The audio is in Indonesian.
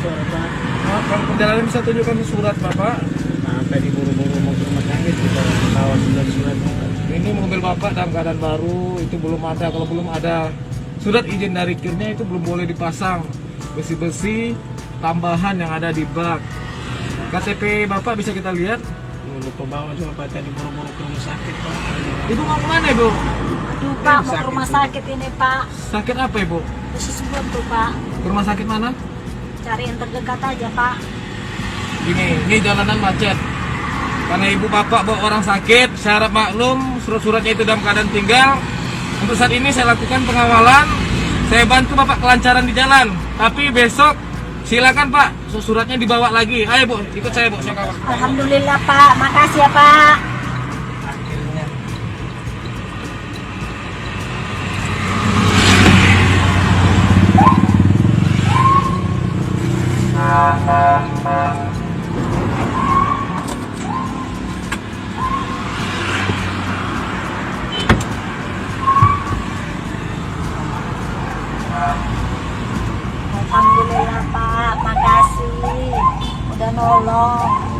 suara Pak. Kalau perjalanan bisa tunjukkan surat Bapak. Tadi buru-buru mau ke rumah sakit kita bawa surat-surat. Ini mobil Bapak dalam keadaan baru, itu belum ada. Kalau belum ada surat izin dari kirnya itu belum boleh dipasang. Besi-besi tambahan yang ada di bak. KTP Bapak bisa kita lihat. Lupa bawa sama Pak, tadi buru-buru ke rumah sakit Pak. Ibu mau kemana Ibu? Aduh Pak, mau ke rumah sakit ini Pak. Sakit apa Ibu? Usus buntu Pak. Ke rumah sakit mana? Cari yang terdekat aja Pak. Ini jalanan macet. Karena ibu bapak bawa orang sakit, saya harap maklum surat-suratnya itu dalam keadaan tinggal. Untuk saat ini saya lakukan pengawalan, saya bantu bapak kelancaran di jalan. Tapi besok silakan Pak, suratnya dibawa lagi. Ayo Bu, ikut saya Bu, saya kawal. Alhamdulillah Pak, makasih ya Pak. Alhamdulillah Pak, makasih udah nolong.